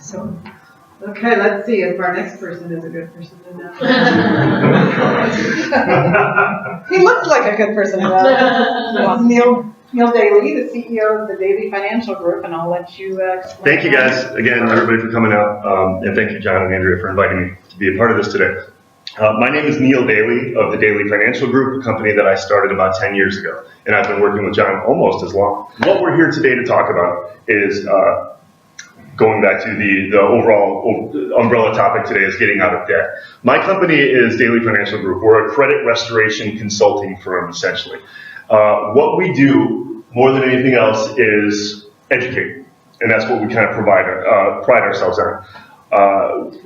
So, okay, let's see if our next person is a good person to know. He looks like a good person to know. Neil Daly, the CEO of the Daly Financial Group, and I'll let you explain. Thank you guys, again, everybody for coming out, and thank you, John and Andrea, for inviting me to be a part of this today. My name is Neil Daly of the Daly Financial Group, a company that I started about 10 years ago, and I've been working with John almost as long. What we're here today to talk about is going back to the overall umbrella topic today is getting out of debt. My company is Daly Financial Group. We're a credit restoration consulting firm, essentially. What we do more than anything else is educate, and that's what we kind of pride ourselves on.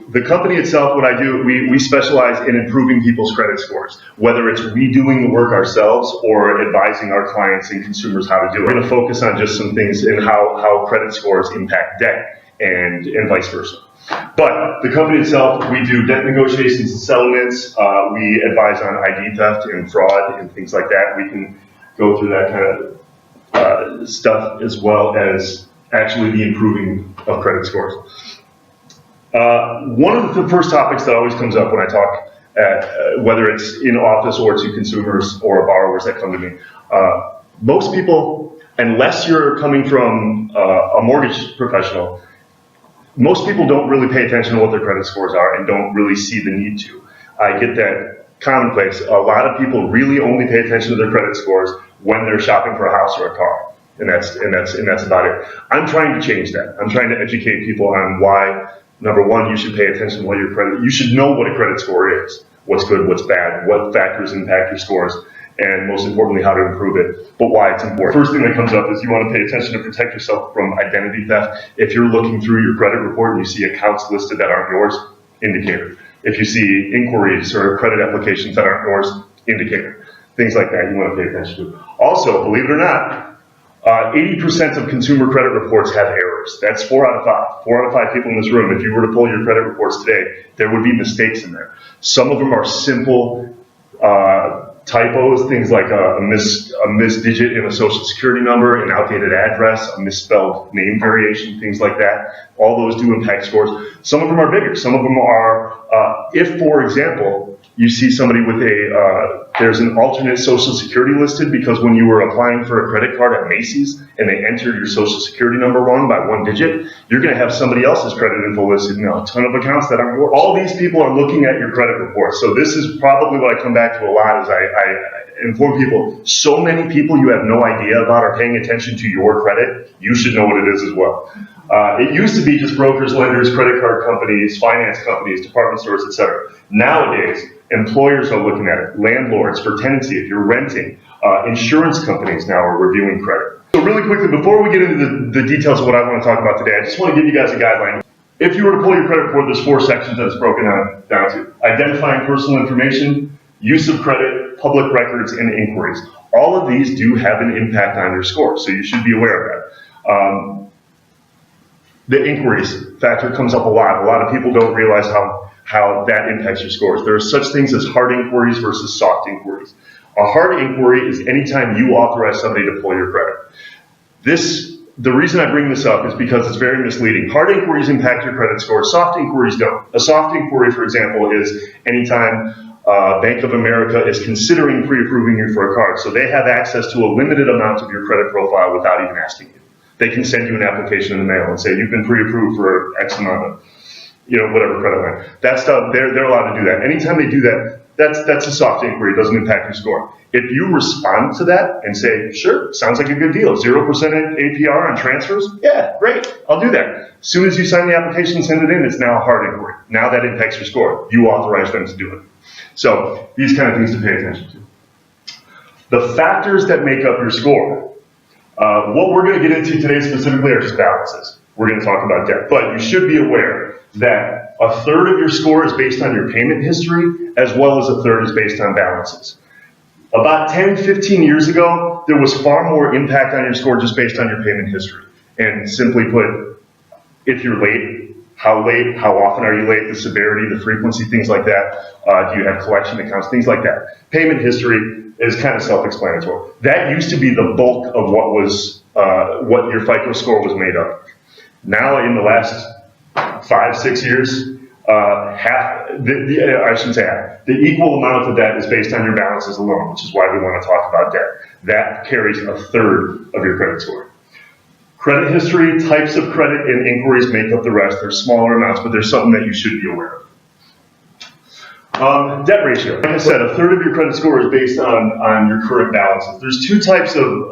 The company itself, what I do, we specialize in improving people's credit scores, whether it's we doing the work ourselves or advising our clients and consumers how to do it. We're going to focus on just some things in how credit scores impact debt and vice versa. But the company itself, we do debt negotiations and settlements. We advise on ID theft and fraud and things like that. We can go through that kind of stuff, as well as actually the improving of credit scores. One of the first topics that always comes up when I talk, whether it's in office or to consumers or borrowers that come to me, most people, unless you're coming from a mortgage professional, most people don't really pay attention to what their credit scores are and don't really see the need to. I get that commonplace. A lot of people really only pay attention to their credit scores when they're shopping for a house or a car, and that's about it. I'm trying to change that. I'm trying to educate people on why. Number one, you should pay attention to what your credit, you should know what a credit score is, what's good, what's bad, what factors impact your scores, and most importantly, how to improve it, but why it's important. First thing that comes up is you want to pay attention to protect yourself from identity theft. If you're looking through your credit report and you see accounts listed that aren't yours, indicator. If you see inquiries or credit applications that aren't yours, indicator. Things like that you want to pay attention to. Also, believe it or not, 80% of consumer credit reports have errors. That's 4 out of 5. 4 out of 5 people in this room, if you were to pull your credit reports today, there would be mistakes in there. Some of them are simple typos, things like a missed digit in a social security number, an outdated address, a misspelled name variation, things like that. All those do impact scores. Some of them are bigger. Some of them are, if, for example, you see somebody with there's an alternate social security listed because when you were applying for a credit card at Macy's and they entered your social security number wrong by 1 digit, you're going to have somebody else's credit info listed in a ton of accounts that aren't yours. All these people are looking at your credit report. So this is probably what I come back to a lot is I inform people, so many people you have no idea about are paying attention to your credit. You should know what it is as well. It used to be just brokers, lenders, credit card companies, finance companies, department stores, etc. Nowadays, employers are looking at it, landlords for tenancy, if you're renting, insurance companies now are reviewing credit. So really quickly, before we get into the details of what I want to talk about today, I just want to give you guys a guideline. If you were to pull your credit report, there's 4 sections that it's broken down to. Identifying personal information, use of credit, public records, and inquiries. All of these do have an impact on your score, so you should be aware of that. The inquiries factor comes up a lot. A lot of people don't realize how that impacts your scores. There are such things as hard inquiries versus soft inquiries. A hard inquiry is anytime you authorize somebody to pull your credit. The reason I bring this up is because it's very misleading. Hard inquiries impact your credit score, soft inquiries don't. A soft inquiry, for example, is anytime Bank of America is considering pre-approving you for a card. So they have access to a limited amount of your credit profile without even asking you. They can send you an application in the mail and say, you've been pre-approved for X amount of, whatever credit line. That stuff, they're allowed to do that. Anytime they do that, that's a soft inquiry. It doesn't impact your score. If you respond to that and say, sure, sounds like a good deal, 0% APR on transfers, yeah, great, I'll do that. As soon as you sign the application and send it in, it's now a hard inquiry. Now that impacts your score. You authorize them to do it. So these kind of things to pay attention to. The factors that make up your score. What we're going to get into today specifically are just balances. We're going to talk about debt, but you should be aware that a third of your score is based on your payment history, as well as a third is based on balances. About 10, 15 years ago, there was far more impact on your score just based on your payment history. And simply put, if you're late, how often are you late, the severity, the frequency, things like that. Do you have collection accounts, things like that. Payment history is kind of self-explanatory. That used to be the bulk of what your FICO score was made of. Now in the last 5, 6 years, I shouldn't say half, the equal amount of that is based on your balances alone, which is why we want to talk about debt. That carries a third of your credit score. Credit history, types of credit, and inquiries make up the rest. They're smaller amounts, but they're something that you should be aware of. Debt ratio. Like I said, a third of your credit score is based on your current balances. There's two types of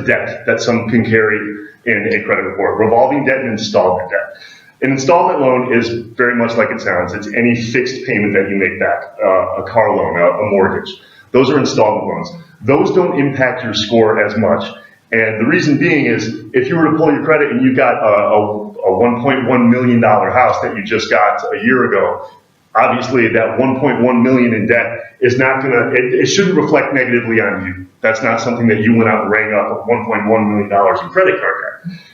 debt that some can carry in a credit report: revolving debt and installment debt. An installment loan is very much like it sounds. It's any fixed payment that you make back, a car loan, a mortgage. Those are installment loans. Those don't impact your score as much. And the reason being is, if you were to pull your credit and you got a $1.1 million house that you just got a year ago, obviously that 1.1 million in debt is not gonna, it shouldn't reflect negatively on you. That's not something that you went out and rang up $1.1 million in credit card debt.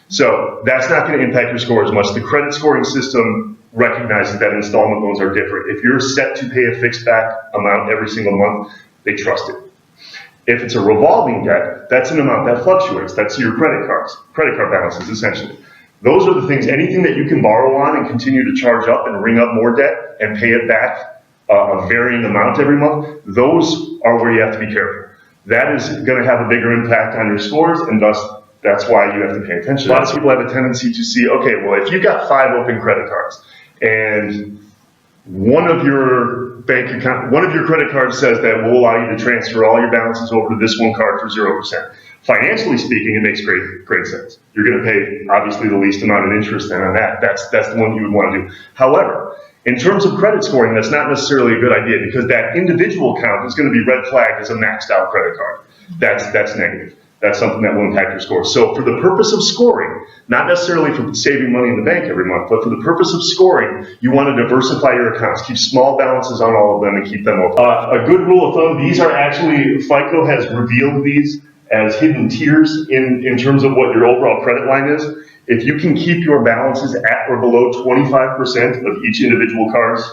So that's not gonna impact your score as much. The credit scoring system recognizes that installment loans are different. If you're set to pay a fixed back amount every single month, they trust it. If it's a revolving debt, that's an amount that fluctuates. That's your credit card balances, essentially. Those are the things, anything that you can borrow on and continue to charge up and ring up more debt and pay it back a varying amount every month, those are where you have to be careful. That is going to have a bigger impact on your scores, and thus that's why you have to pay attention. A lot of people have a tendency to see, okay, well, if you've got 5 open credit cards and one of your credit cards says that we'll allow you to transfer all your balances over to this one card for 0%. Financially speaking, it makes great sense. You're going to pay obviously the least amount of interest then on that. That's the one you would want to do. However, in terms of credit scoring, that's not necessarily a good idea, because that individual account is going to be red flagged as a maxed out credit card. That's negative. That's something that will impact your score. So for the purpose of scoring, not necessarily for saving money in the bank every month, but for the purpose of scoring, you want to diversify your accounts, keep small balances on all of them and keep them open. A good rule of thumb, these are actually, FICO has revealed these as hidden tiers in terms of what your overall credit line is. If you can keep your balances at or below 25% of each individual card's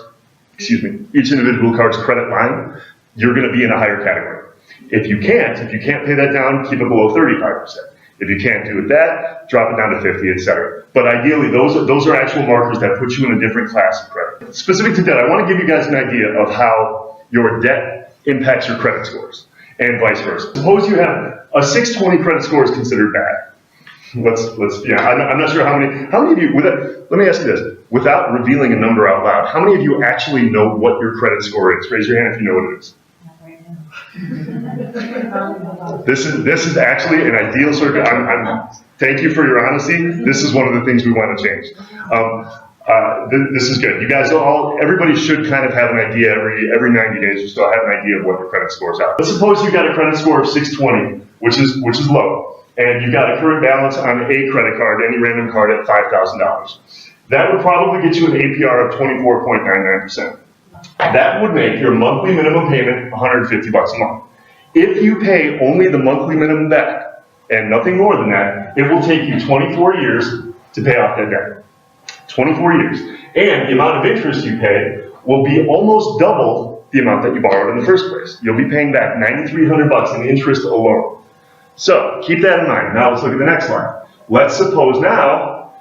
credit line, you're going to be in a higher category. If you can't pay that down, keep it below 35%. If you can't do that, drop it down to 50, etc. But ideally, those are actual markers that put you in a different class of credit. Specific to debt, I want to give you guys an idea of how your debt impacts your credit scores, and vice versa. Suppose you have a 620 credit score is considered bad. I'm not sure how many of you, let me ask you this, without revealing a number out loud, how many of you actually know what your credit score is? Raise your hand if you know what it is. This is actually an ideal circuit. Thank you for your honesty. This is one of the things we want to change. This is good. You guys everybody should kind of have an idea every 90 days. You still have an idea of what your credit scores are. Let's suppose you've got a credit score of 620, which is low, and you've got a current balance on a credit card, any random card, at $5,000. That would probably get you an APR of 24.99%. That would make your monthly minimum payment $150 a month. If you pay only the monthly minimum back and nothing more than that, it will take you 24 years to pay off that debt. 24 years. And the amount of interest you pay will be almost double the amount that you borrowed in the first place. You'll be paying back $9,300 in interest alone. So keep that in mind. Now let's look at the next line. Let's suppose now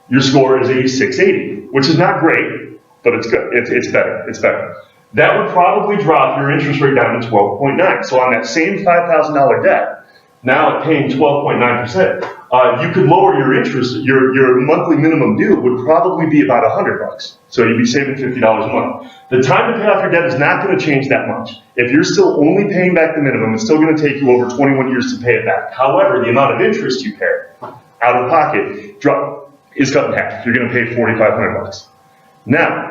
your score is a 680, which is not great, but it's good. It's better. It's better. That would probably drop your interest rate down to 12.9. So on that same $5,000 debt, now at paying 12.9%, you could lower your interest. Your monthly minimum due would probably be about $100. So you'd be saving $50 a month. The time to pay off your debt is not going to change that much. If you're still only paying back the minimum, it's still going to take you over 21 years to pay it back. However, the amount of interest you pay out of pocket is cut in half. You're going to pay $4,500. Now,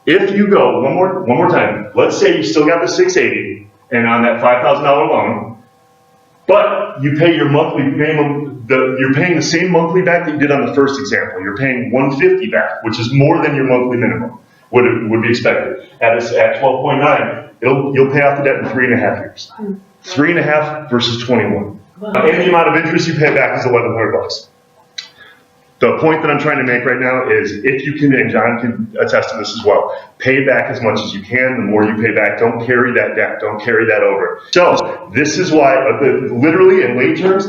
if you go one more time, let's say you still got the 680 and on that $5,000 loan, but you pay your monthly minimum, you're paying the same monthly back that you did on the first example. You're paying $150 back, which is more than your monthly minimum would be expected. At 12.9, you'll pay off the debt in 3.5 years. 3.5 versus 21. And the amount of interest you pay back is $1,100. The point that I'm trying to make right now is, if you can, and John can attest to this as well, pay back as much as you can. The more you pay back, don't carry that debt, don't carry that over. So this is why, literally in lay terms,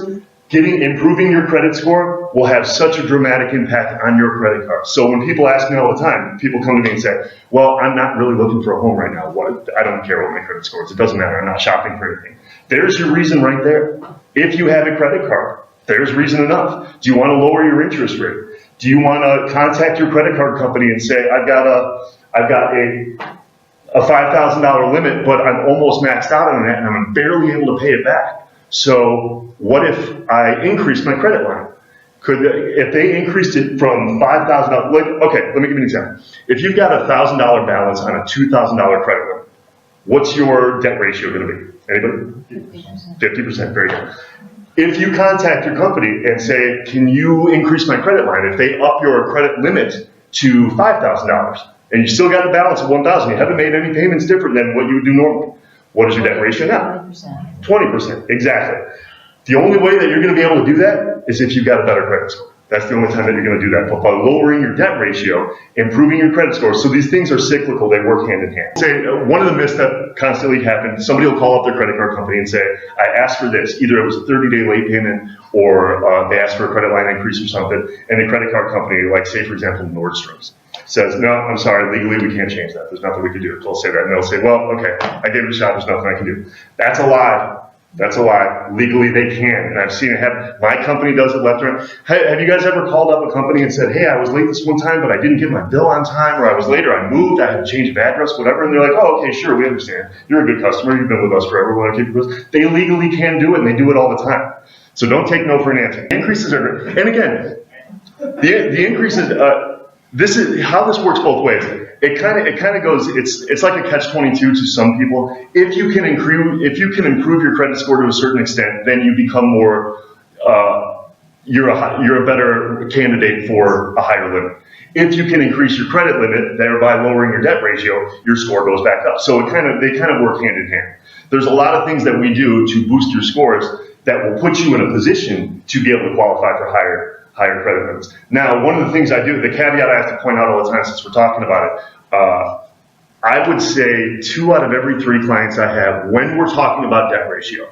improving your credit score will have such a dramatic impact on your credit card. So when people ask me all the time, people come to me and say, well, I'm not really looking for a home right now. I don't care what my credit score is. It doesn't matter. I'm not shopping for anything. There's your reason right there. If you have a credit card, there's reason enough. Do you want to lower your interest rate? Do you want to contact your credit card company and say, I've got a $5,000 limit, but I'm almost maxed out on that and I'm barely able to pay it back. So what if I increase my credit line? If they increased it from $5,000, okay, let me give you an example. If you've got a $1,000 balance on a $2,000 credit limit, what's your debt ratio going to be? Anybody? 50%, very good. If you contact your company and say, can you increase my credit line? If they up your credit limit to $5,000 and you still got the balance of $1,000, you haven't made any payments different than what you would do normally. What is your debt ratio now? 20%. 20%, exactly. The only way that you're going to be able to do that is if you've got a better credit score. That's the only time that you're going to do that. But by lowering your debt ratio, improving your credit score, so these things are cyclical, they work hand in hand. Say, one of the myths that constantly happens, somebody will call up their credit card company and say, I asked for this. Either it was a 30-day late payment or they asked for a credit line increase or something, and the credit card company, like say for example Nordstrom's, says, no, I'm sorry, legally we can't change that. There's nothing we can do. They'll say that, and they'll say, well, okay, I gave it a shot, there's nothing I can do. That's a lie. That's a lie. Legally, they can, and I've seen it happen. My company does it left and right. Have you guys ever called up a company and said, hey, I was late this one time, but I didn't get my bill on time, or I was late, or I moved, I had to change of address, whatever, and they're like, oh, okay, sure, we understand. You're a good customer, you've been with us forever, we want to keep you with us. They legally can do it, and they do it all the time. So don't take no for an answer. Increases are great. And again, the increases, this is how this works both ways. It kind of goes. It's like a catch-22 to some people. If you can improve your credit score to a certain extent, then you become more. You're a better candidate for a higher limit. If you can increase your credit limit, thereby lowering your debt ratio, your score goes back up. So they kind of work hand in hand. There's a lot of things that we do to boost your scores that will put you in a position to be able to qualify for higher credit limits. Now, one of the things I do, the caveat I have to point out all the time since we're talking about it, I would say 2 out of every 3 clients I have, when we're talking about debt ratio,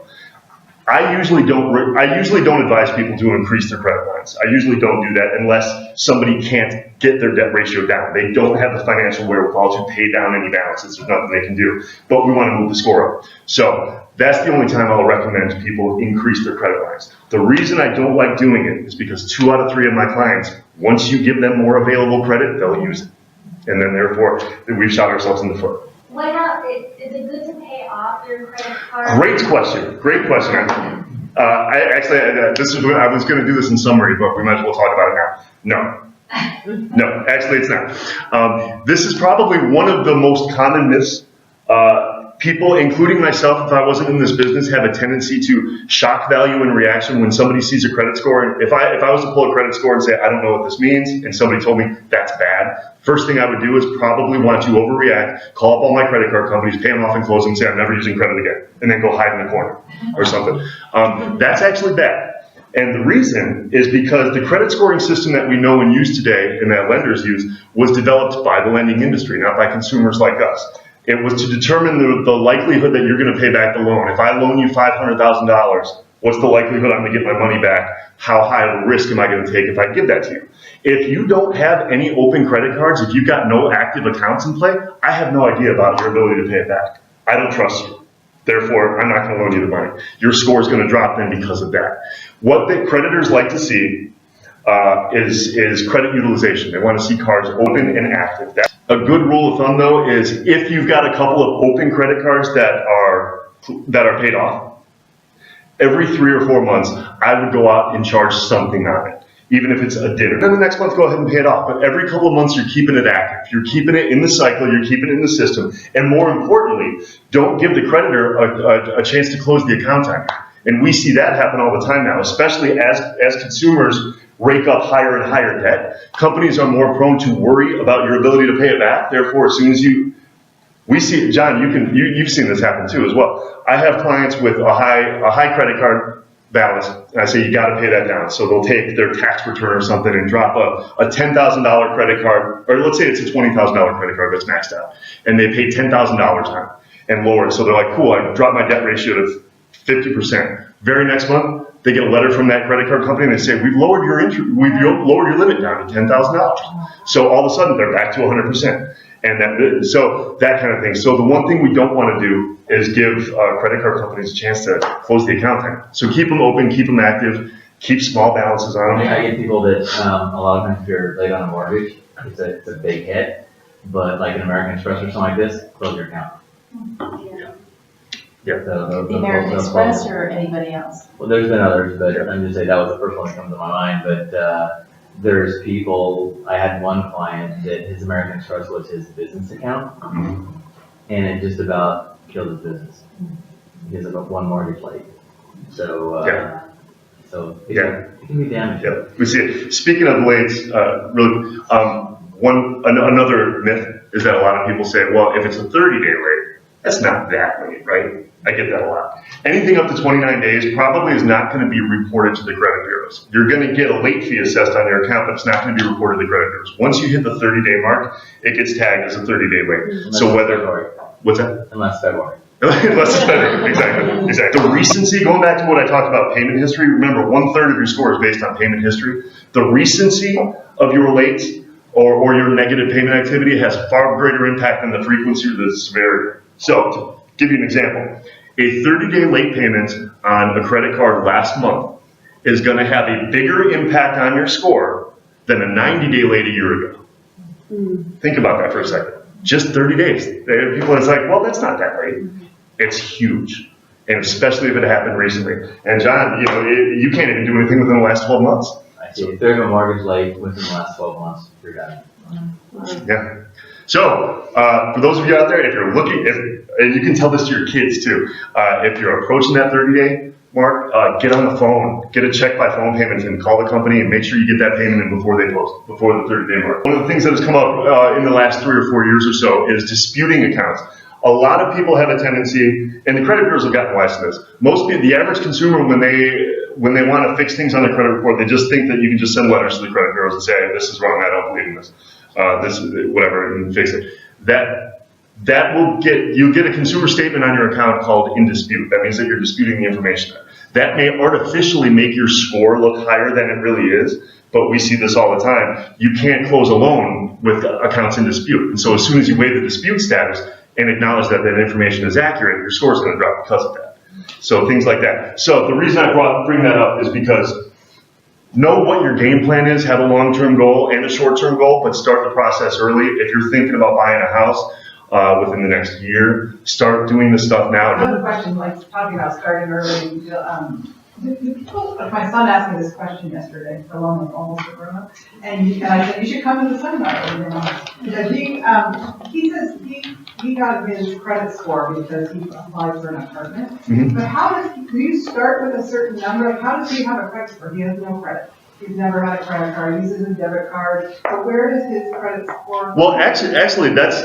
I usually don't advise people to increase their credit lines. I usually don't do that unless somebody can't get their debt ratio down. They don't have the financial wherewithal to pay down any balances. There's nothing they can do. But we want to move the score up. So that's the only time I'll recommend people increase their credit lines. The reason I don't like doing it is because 2 out of 3 of my clients, once you give them more available credit, they'll use it. And then therefore, we've shot ourselves in the foot. Why not? Is it good to pay off your credit card? Great question. Great question. I was going to do this in summary, but we might as well talk about it now. No, actually it's not. This is probably one of the most common myths. People, including myself, if I wasn't in this business, have a tendency to shock value and reaction when somebody sees a credit score. And if I was to pull a credit score and say, I don't know what this means, and somebody told me that's bad, first thing I would do is probably want to overreact, call up all my credit card companies, pay them off and close them, and say I'm never using credit again, and then go hide in the corner or something. That's actually bad. And the reason is because the credit scoring system that we know and use today, and that lenders use, was developed by the lending industry, not by consumers like us. It was to determine the likelihood that you're going to pay back the loan. If I loan you $500,000, what's the likelihood I'm going to get my money back? How high of a risk am I going to take if I give that to you? If you don't have any open credit cards, if you've got no active accounts in play, I have no idea about your ability to pay it back. I don't trust you. Therefore, I'm not going to loan you the money. Your score is going to drop then because of that. What the creditors like to see is credit utilization. They want to see cards open and active. That's a good rule of thumb, though, is if you've got a couple of open credit cards that are paid off, every 3 or 4 months, I would go out and charge something on it, even if it's a dinner. Then the next month, go ahead and pay it off. But every couple of months, you're keeping it active. You're keeping it in the cycle. You're keeping it in the system. And more importantly, don't give the creditor a chance to close the account on you. And we see that happen all the time now, especially as consumers rake up higher and higher debt. Companies are more prone to worry about your ability to pay it back. Therefore, as soon as we see it, John, you've seen this happen too as well. I have clients with a high credit card balance, and I say you got to pay that down. So they'll take their tax return or something and drop a $10,000 credit card, or let's say it's a $20,000 credit card that's maxed out, and they pay $10,000 on it and lower it. So they're like, cool, I dropped my debt ratio to 50%. Very next month, they get a letter from that credit card company and they say, we've lowered your lowered your limit down to $10,000. So all of a sudden they're back to 100%. And so that kind of thing. So the one thing we don't want to do is give credit card companies a chance to close the account down. So keep them open, keep them active, keep small balances on them. I get people that a lot of times if you're late on a mortgage, it's a big hit. But like an American Express or something like this, close your account. Yeah. So The American Express or anybody else? Well, there's been others, but I'm just saying that was the first one that comes to my mind. But there's people, I had one client that his American Express was his business account, and it just about killed his business because of one mortgage late. So, so it can be damaging. Yeah, we see it. Speaking of lates, really, another myth is that a lot of people say, well, if it's a 30-day late, that's not that late, right? I get that a lot. Anything up to 29 days probably is not going to be reported to the credit bureaus. You're going to get a late fee assessed on your account, but it's not going to be reported to the credit bureaus. Once you hit the 30-day mark, it gets tagged as a 30-day late. So whether, what's that? Unless February. Unless it's February, exactly. The recency, going back to what I talked about payment history, remember 1/3 of your score is based on payment history. The recency of your late or your negative payment activity has far greater impact than the frequency or the severity. So, to give you an example, a 30-day late payment on a credit card last month is going to have a bigger impact on your score than a 90-day late a year ago. Think about that for a second. Just 30 days. People are like, well, that's not that late. It's huge, and especially if it happened recently. And John, you can't even do anything within the last 12 months. I see. If there's a mortgage late within the last 12 months, you're done. Yeah. So, for those of you out there, if you're looking, and you can tell this to your kids too, if you're approaching that 30-day mark, get on the phone, get a check by phone payment and call the company and make sure you get that payment in before the 30-day mark. One of the things that has come up in the last 3 or 4 years or so is disputing accounts. A lot of people have a tendency, and the credit bureaus have gotten wise to this. The average consumer, when they want to fix things on their credit report, they just think that you can just send letters to the credit bureaus and say, this is wrong, I don't believe in this. Whatever, and fix it. You'll get a consumer statement on your account called in dispute. That means that you're disputing the information. That may artificially make your score look higher than it really is, but we see this all the time. You can't close a loan with accounts in dispute. And so as soon as you waive the dispute status and acknowledge that that information is accurate, your score is going to drop because of that. So things like that. So the reason I bring that up is because know what your game plan is, have a long-term goal and a short-term goal, but start the process early. If you're thinking about buying a house within the next year, start doing this stuff now. I have a question, like talking about starting early. My son asked me this question yesterday, for almost a grown-up, and I said, you should come to the seminar. Because he says he got his credit score because he applied for an apartment. Mm-hmm. But do you start with a certain number? How does he have a credit score? He has no credit. He's never had a credit card. He uses a debit card. So where does his credit score? Well, actually, that's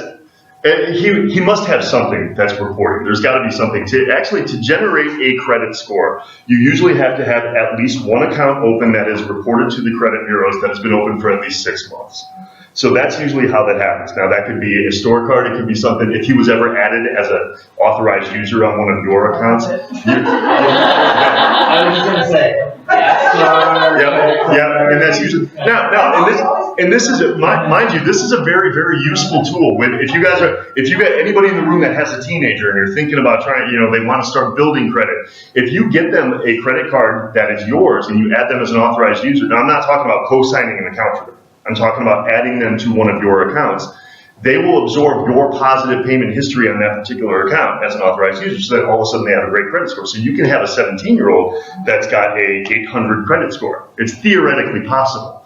he must have something that's reporting. There's got to be something to generate a credit score. You usually have to have at least one account open that is reported to the credit bureaus that has been open for at least 6 months. So that's usually how that happens. Now that could be a store card. It could be something. If he was ever added as an authorized user on one of your accounts. I was just going to say. Yeah, and that's usually and this is mind you, this is a very, very useful tool. If you got anybody in the room that has a teenager and you're thinking about trying, they want to start building credit. If you get them a credit card that is yours and you add them as an authorized user, now I'm not talking about co-signing an account for them. I'm talking about adding them to one of your accounts. They will absorb your positive payment history on that particular account as an authorized user, so that all of a sudden they have a great credit score. So you can have a 17-year-old that's got a 800 credit score. It's theoretically possible.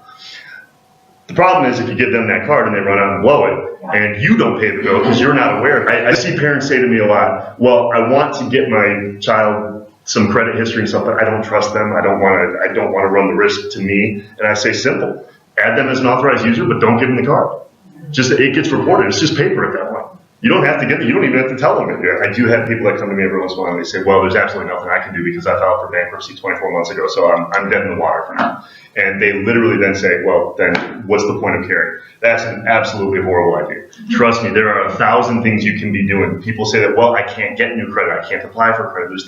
The problem is if you give them that card and they run out and blow it, and you don't pay the bill because you're not aware. I see parents say to me a lot, well, I want to get my child some credit history and stuff, but I don't trust them. I don't want to run the risk to me. And I say simple. Add them as an authorized user, but don't give them the card. It gets reported. It's just paper at that point. You don't have to get it. You don't even have to tell them it. I do have people that come to me every once in a while and they say, well, there's absolutely nothing I can do because I filed for bankruptcy 24 months ago, so I'm dead in the water for now. And they literally then say, well, then what's the point of caring? That's an absolutely horrible idea. Trust me, there are 1,000 things you can be doing. People say that, well, I can't get new credit. I can't apply for credit.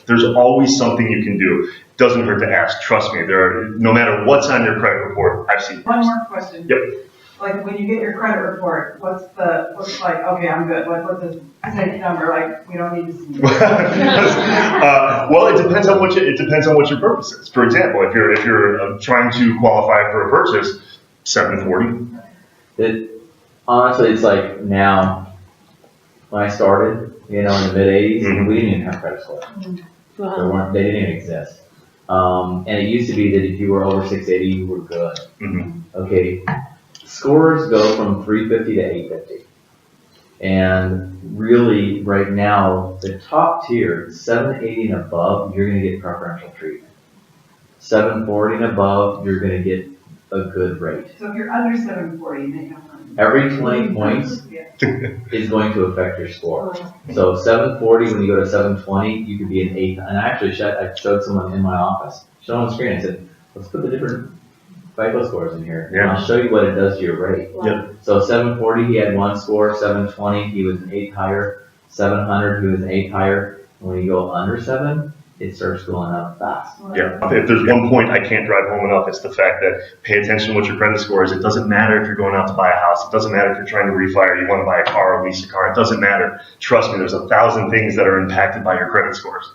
There's always something you can do. Doesn't hurt to ask. Trust me, no matter what's on your credit report, I've seen. One more question. Yep. Like, when you get your credit report, what's like, okay, I'm good, like, what's the exact number, like, we don't need to see. Well, it depends on what your purpose is. For example, if you're trying to qualify for a purchase, 740. Honestly, it's like now, when I started, in the mid-'80s, Mhm. we didn't even have credit score. They didn't even exist. And it used to be that if you were over 680, you were good. Mhm. Okay, scores go from 350 to 850. And really, right now, the top tier, 780 and above, you're gonna get preferential treatment. 740 and above, you're gonna get a good rate. So if you're under 740, you make up money. Every 20 points is going to affect your score. So 740, when you go to 720, you could be an 8. And I showed someone in my office, showed on the screen, I said, let's put the different FICO scores in here. Yeah. And I'll show you what it does to your rate. Yeah. So 740, he had 1 score, 720, he was an 8 higher, 700, he was an 8 higher. And when you go under 7, it starts going up fast. Yeah. If there's one point I can't drive home enough, it's the fact that pay attention to what your credit score is. It doesn't matter if you're going out to buy a house. It doesn't matter if you're trying to refi or you want to buy a car or lease a car. It doesn't matter. Trust me, there's 1,000 things that are impacted by your credit scores.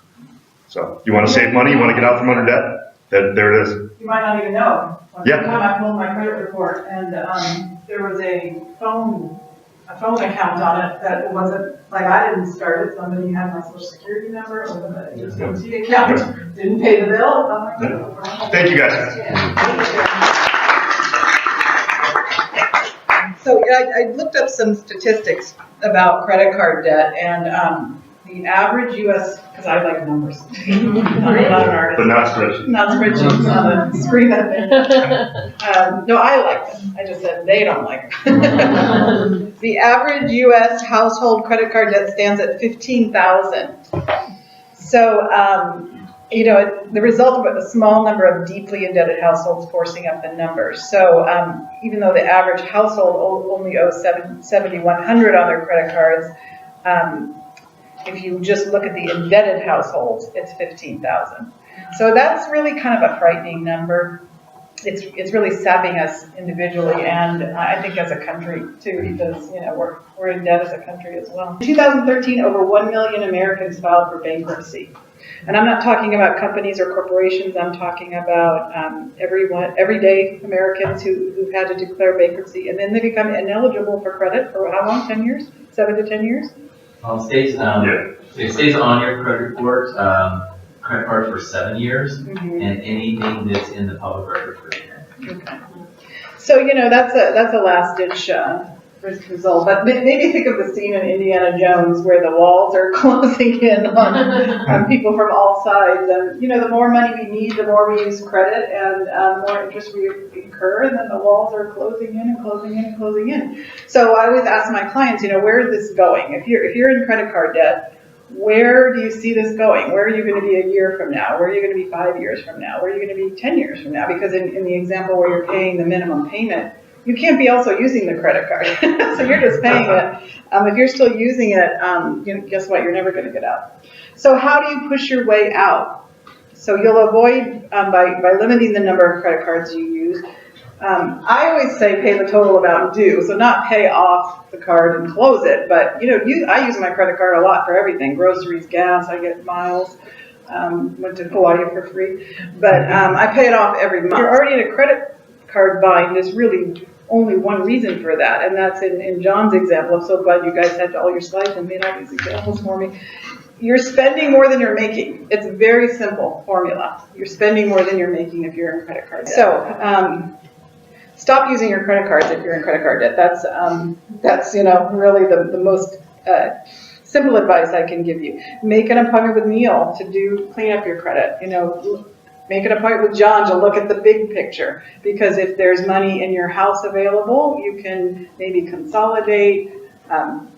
So you want to save money, you want to get out from under debt, there it is. You might not even know. One Yeah. time I pulled my credit report and, there was a phone account on it that wasn't, like, I didn't start it, somebody had my social security number or the AT&T account, didn't pay the bill. I'm like, oh. Thank you guys. So I looked up some statistics about credit card debt and, the average US, because I like numbers. I'm not an artist. But not spreadsheet. Not spreadsheets on the screen up there. No, I like them. I just said they don't like them. The average US household credit card debt stands at $15,000. So, the result of a small number of deeply indebted households forcing up the numbers. So, even though the average household only owes $7,100 on their credit cards, if you just look at the indebted households, it's 15,000. So that's really kind of a frightening number. It's really sapping us individually and I think as a country too, because we're in debt as a country as well. In 2013, over 1 million Americans filed for bankruptcy. And I'm not talking about companies or corporations, I'm talking about everyday Americans who've had to declare bankruptcy and then they become ineligible for credit for how long, 10 years? 7 to 10 years? It stays on your credit report, credit card for 7 years, Mm-hmm. and anything that's in the public record for 10. Okay. So, that's a last ditch result, but maybe think of the scene in Indiana Jones where the walls are closing in on people from all sides. And, the more money we need, the more we use credit and the more interest we incur, and then the walls are closing in and closing in and closing in. So I always ask my clients, where is this going? If you're in credit card debt, where do you see this going? Where are you going to be a year from now? Where are you going to be 5 years from now? Where are you going to be 10 years from now? Because in the example where you're paying the minimum payment, you can't be also using the credit card. So you're just paying it. If you're still using it, guess what? You're never going to get out. So how do you push your way out? So you'll avoid, by limiting the number of credit cards you use. I always say pay the total amount due. So not pay off the card and close it, but I use my credit card a lot for everything. Groceries, gas, I get miles. Went to Hawaii for free. But I pay it off every month. You're already in a credit card bind. There's really only one reason for that, and that's in John's example. I'm so glad you guys had all your slides and made all these examples for me. You're spending more than you're making. It's a very simple formula. You're spending more than you're making if you're in credit card debt. So stop using your credit cards if you're in credit card debt. That's really the most simple advice I can give you. Make an appointment with Neil to clean up your credit. Make an appointment with John to look at the big picture, because if there's money in your house available, you can maybe consolidate,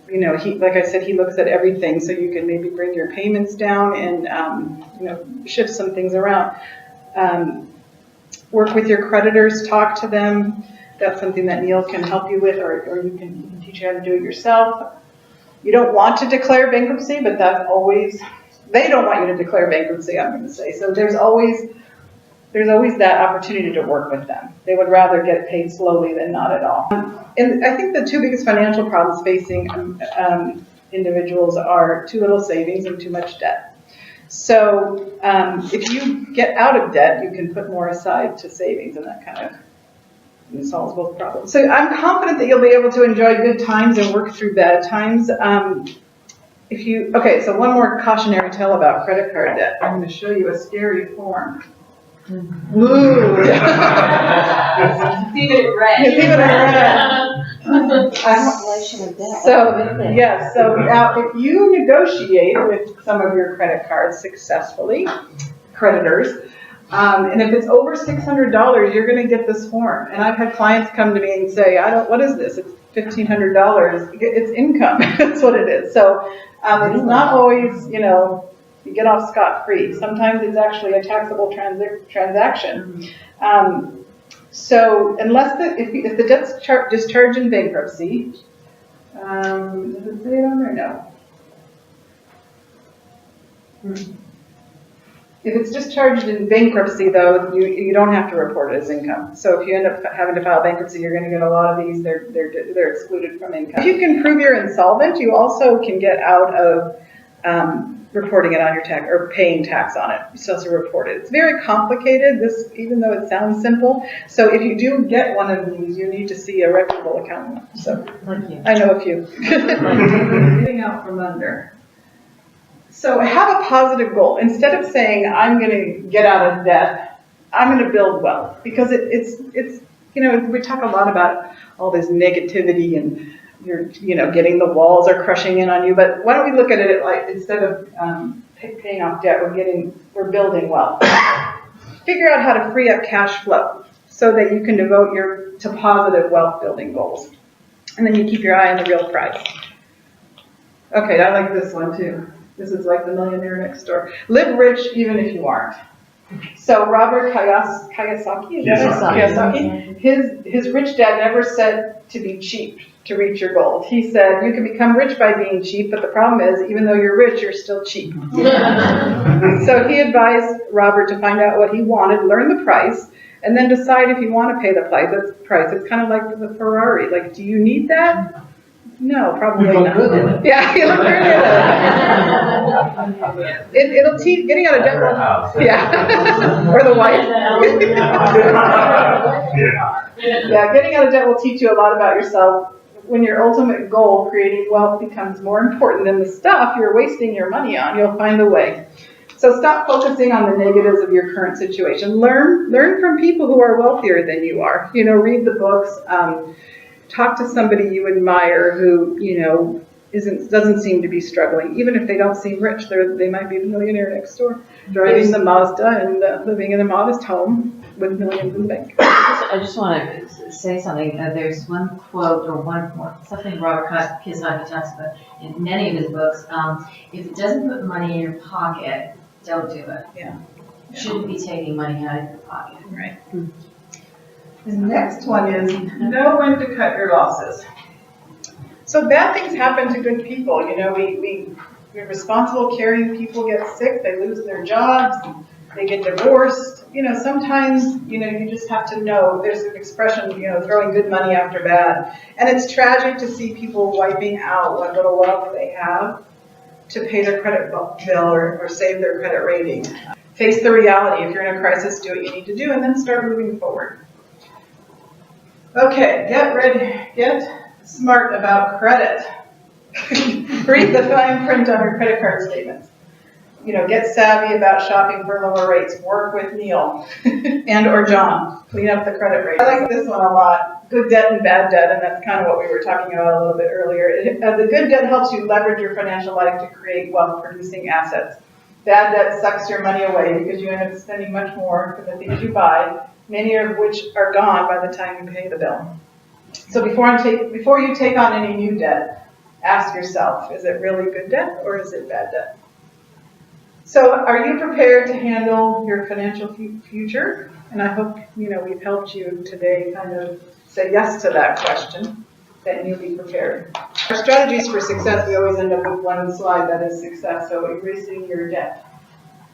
you know, like I said, he looks at everything, so you can maybe bring your payments down and, you know, shift some things around. Work with your creditors, talk to them. That's something that Neil can help you with, or he can teach you how to do it yourself. You don't want to declare bankruptcy, but that's always, they don't want you to declare bankruptcy, I'm going to say. So there's always that opportunity to work with them. They would rather get paid slowly than not at all. And I think the two biggest financial problems facing individuals are too little savings and too much debt. So if you get out of debt, you can put more aside to savings, and that kind of solves both problems. So I'm confident that you'll be able to enjoy good times and work through bad times. Okay, so one more cautionary tale about credit card debt. I'm going to show you a scary form. Ooh. Leave it red. Leave it red. Cancellation of debt. So, yes, so now if you negotiate with some of your credit cards successfully, creditors, and if it's over $600, you're going to get this form. And I've had clients come to me and say, what is this? It's $1,500. It's income. That's what it is. So it's not always, you know, you get off scot-free. Sometimes it's actually a taxable transaction. So unless if the debt's discharged in bankruptcy, does it say it on there? No. If it's discharged in bankruptcy, though, you don't have to report it as income. So if you end up having to file bankruptcy, you're going to get a lot of these. They're excluded from income. If you can prove you're insolvent, you also can get out of reporting it on your tax or paying tax on it. You still have to report it. It's very complicated, even though it sounds simple. So if you do get one of these, you need to see a reputable accountant. So I know a few. Getting out from under. So have a positive goal. Instead of saying, I'm going to get out of debt, I'm going to build wealth. Because it's you know, we talk a lot about all this negativity and getting the walls are crushing in on you. But why don't we look at it like instead of paying off debt, we're building wealth. Figure out how to free up cash flow so that you can devote to positive wealth building goals. And then you keep your eye on the real prize. Okay, I like this one too. This is like the millionaire next door. Live rich even if you aren't. So Robert Kiyosaki, his rich dad never said to be cheap to reach your goals. He said you can become rich by being cheap, but the problem is even though you're rich, you're still cheap. So he advised Robert to find out what he wanted, learn the price, and then decide if you want to pay the price. It's kind of like the Ferrari. Like, do you need that? No, probably not. Yeah, you look really good. It'll teach getting out of debt. Yeah, or the wife. Yeah, getting out of debt will teach you a lot about yourself. When your ultimate goal, creating wealth, becomes more important than the stuff you're wasting your money on, you'll find a way. So stop focusing on the negatives of your current situation. Learn from people who are wealthier than you are. You know, read the books. Talk to somebody you admire who, you know, doesn't seem to be struggling. Even if they don't seem rich, they might be the millionaire next door, driving the Mazda and living in a modest home with millions in the bank. I just want to say something. There's one quote or something Robert Kiyosaki talks about in many of his books. If it doesn't put money in your pocket, don't do it. Yeah. Shouldn't be taking money out of your pocket. Right. The next one is know when to cut your losses. So bad things happen to good people. You know, we're responsible caring people get sick, they lose their jobs, they get divorced. You know, sometimes, you know, you just have to know. There's an expression, you know, throwing good money after bad. And it's tragic to see people wiping out what little wealth they have to pay their credit bill or save their credit rating. Face the reality. If you're in a crisis, do what you need to do and then start moving forward. Okay, get smart about credit. Read the fine print on your credit card statements. You know, get savvy about shopping for lower rates. Work with Neil and or John. Clean up the credit rate. I like this one a lot. Good debt and bad debt, and that's kind of what we were talking about a little bit earlier. The good debt helps you leverage your financial life to create wealth-producing assets. Bad debt sucks your money away because you end up spending much more for the things you buy, many of which are gone by the time you pay the bill. So before you take on any new debt, ask yourself, is it really good debt or is it bad debt? So are you prepared to handle your financial future? And I hope, we've helped you today kind of say yes to that question, that you'll be prepared. Our strategies for success, we always end up with one slide that is success. So erasing your debt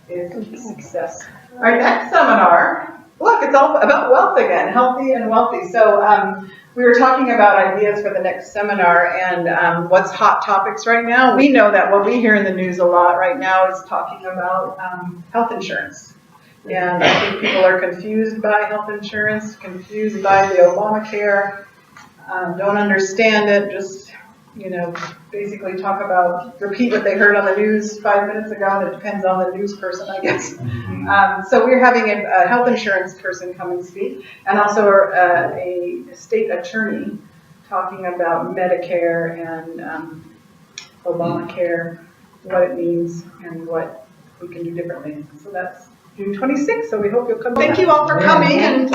is success. Our next seminar, look, it's all about wealth again, healthy and wealthy. So we were talking about ideas for the next seminar and what's hot topics right now. We know that what we hear in the news a lot right now is talking about health insurance. And I think people are confused by health insurance, confused by the Obamacare, don't understand it, just, basically repeat what they heard on the news 5 minutes ago, and it depends on the news person, I guess. So we're having a health insurance person come and speak, and also a state attorney talking about Medicare and Obamacare, what it means, and what we can do differently. So that's June 26th, so we hope you'll come. Thank you all for coming, and